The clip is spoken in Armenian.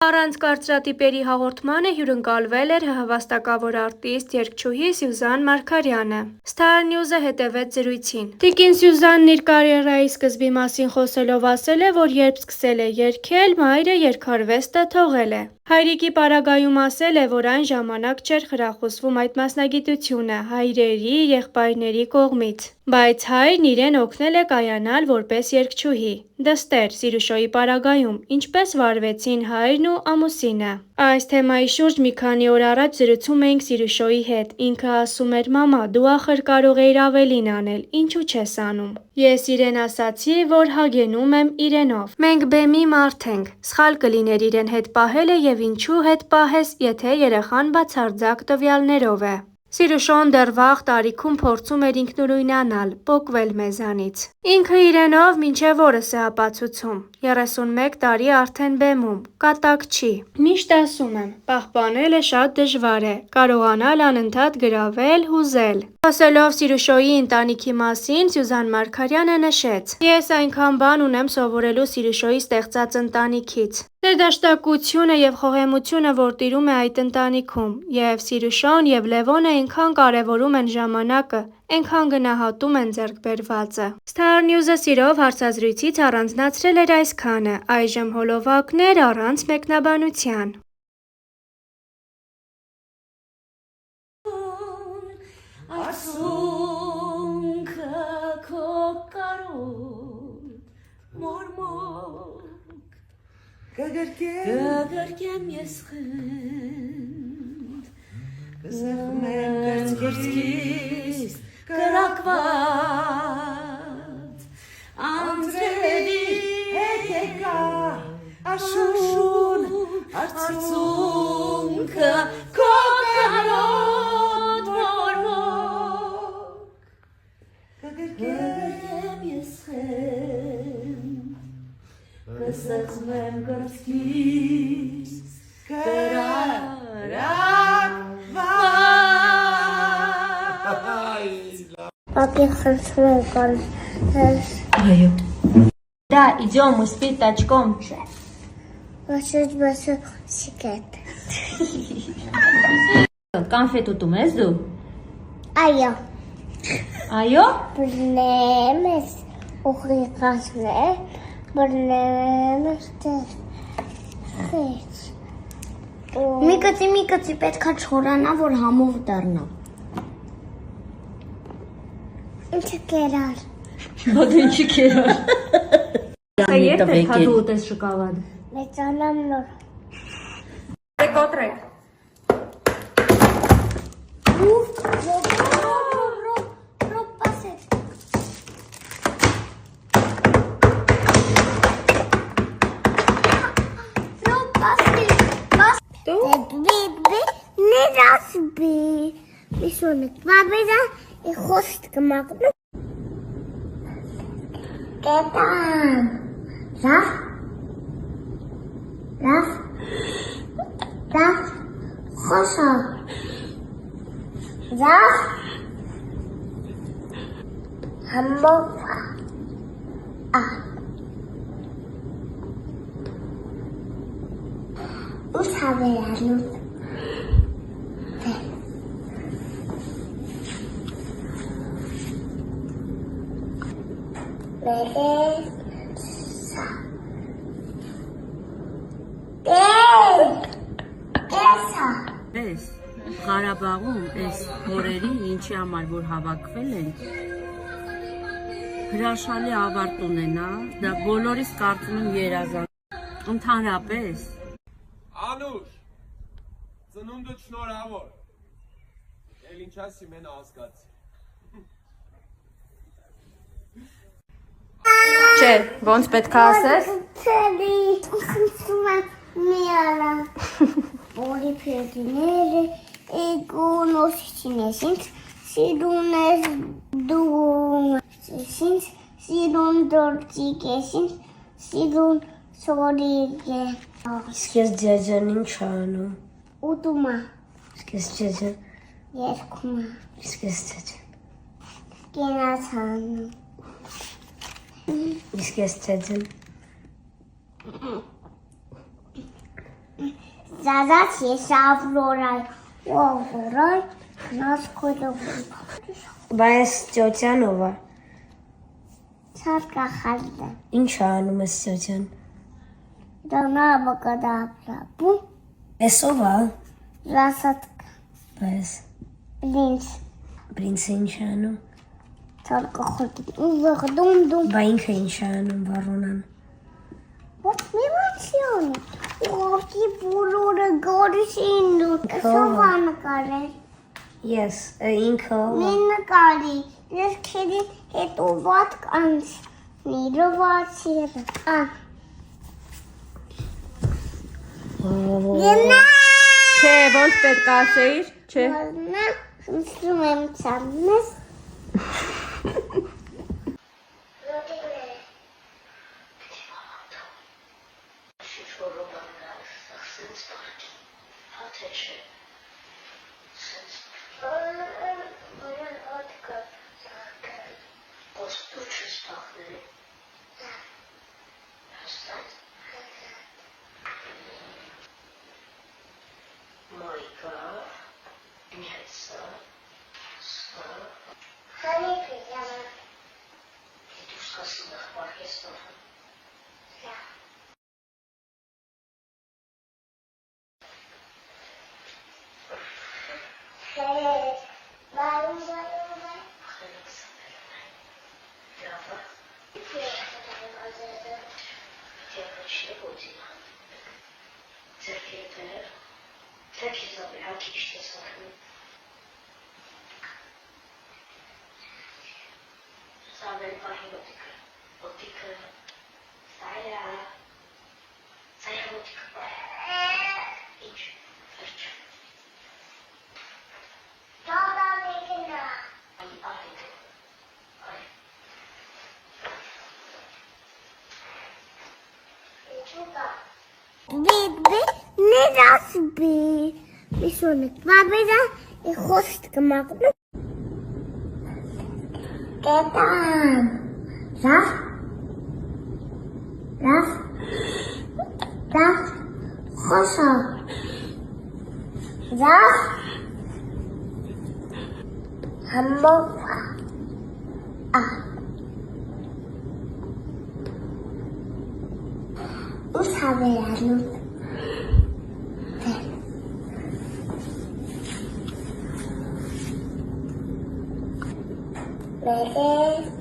Առանց կարծրատիպերի հաղորդմանը հյուրընկալվել էր հաստակավոր արտիստ երգչուհի Սյուզան Մարգարյանը։ Star News-ը հետևեց զրույցին։ Տիկին Սյուզանն իր կարիերայի սկզբի մասին խոսելով ասել է, որ երբ սկսել է երգել, մայրը երգարվեստը թողել է։ Հայրիկի պարագայում ասել է, որ այն ժամանակ չէր խրախուսվում այդ մասնագիտությունը հայրերի, եղբայրների կողմից, բայց հայրն իրեն օգնել է կայանալ որպես երգչուհի։ Դստեր՝ Սիրուշոյի պարագայում, ինչպես վարվեցին հայրն ու ամուսինը։ Այս թեմայի շուրջ մի քանի օր առաջ զրուցում էինք Սիրուշոյի հետ։ Ինքը ասում էր՝ մամա, դու ախր կարող էիր ավելին անել, ինչու չես անում։ Ես իրեն ասացի, որ հագենում եմ իրենով։ Մենք բեմի մարդ ենք, սխալ կլիներ իրեն հետ պահելը և ինչու հետ պահես, եթե երեխան բացարձակ տվյալներով է։ Սիրուշոն դեռ վաղ տարիքում փորձում էր ինքնուրույնանալ, պոկվել մեզանից։ Ինքը իրենով մինչև օրս է ապացուցում։ 31 տարի արդեն բեմում, կատակ չի։ Միշտ ասում եմ, պահպանելը շատ դժվար է, կարողանալ անընդհատ գրավել, հուզել։ Խոսելով Սիրուշոյի ընտանիքի մասին, Սյուզան Մարգարյանը նշեց. Ես այնքան բան ունեմ սովորելու Սիրուշոյի ստեղծած ընտանիքից։ Ներդաշնակությունը և խոհեմությունը, որ տիրում է այդ ընտանիքում, և Սիրուշոն և Լևոնը այնքան կարևորում են ժամանակը, այնքան գնահատում են ձեռքբերվածը։ Star News-ը սիրով հարցազրույցից առանձնացրել էր այսքանը, այժմ հոլովակներ առանց մեկնաբանության։ Արցունքը քո կարոտ մորմոք կգրկեմ ես խնդ կզեղմեմ կրծքիս կրակված անձրևի հետ եկա աշուն արցունքը քո կարոտ Կգրկեմ ես խեմ, կսեղմեմ կրծքիս կրակված Папе хорошо кажется. Այո Да, идем, мы с пятачком Очень большой секрет. Կոնֆետ ուտում ես դու Այո, Այո բռնեմ ես ուղիղացնել, բռնեմ ես խեչ։ Մի կծի պետքա չորանա, որ համով դառնա։ Ինչը կերար։ Բոդ ինչի կերար Երբ է հատու ուտես շոկոլադ Մեծանամ նոր։ Կոտրեք։ Ռոբ պասեր։ Ռոբ պասեր։ Բի, ներաս բի։ Միսոնը, բաբեզա, խոստ կմակնում։ Կետան։ Ռավ։ Խոսա։ Ռավ։ Համովա։ Ուս հավերանում։ Ես Ղարաբաղում այս հորերի ինչի համար որ հավաքվել են հրաշալի ավարտ ունենա, դա բոլորիս կարծում եմ երազանք ընդհանրապես Անուշ, ծնունդդ շնորհավոր, էլ ինչ ասի մենա ասկացի Չէ, ոնց պետք է ասես։ Ցելի, խնդրում եմ մի արա։ Բոլի փերդիները էգոն ոսիչինես ինձ, սիրուն ես դու ինձ, սիրուն դորձիկ ես ինձ, սիրուն սորիկ է։ Իսկ ես ջաջան ինչ անում։ Ուտում է, Իսկ ես ջաջան, երկում է, իսկ ես ջաջան, կենաց անում։ իսկ ես ջաջան, Զազաց ես ավրորայ, ավրորայ, նաս կոլով։ Բայց ծյոթյան ով է։ Սարկախալդ է։ Ինչ անում ես ծյոթյան։ Դոնա բակադապրապու, Ես ով է։ ռասատկ, Բայց բլինց, պրինցը ինչ անում։ սարկախալդ, ուղղդում, Բա ինքը ինչ անում Վարոնան։ What միվացիոն, ուղղի բոլորը գորիս են դու, կսովա նկարել։ Ես, ինքը ով է։ Մեն նկարի, ես քերի հետո վատ կանցնի, ռվացիրը, Գնա, Չէ, ոնց պետք է ասեիր, չէ։ Գնա, խնդրում եմ ծամնես։ Hani pijama. Evet. Bayım. Bebe, neras be. Bisonnet. Babeda, ik host gemaakt. Kijk aan. Raf. Raf. Raf. Gossa. Raf. Hamburger. Ons gaan weer doen. Lekker.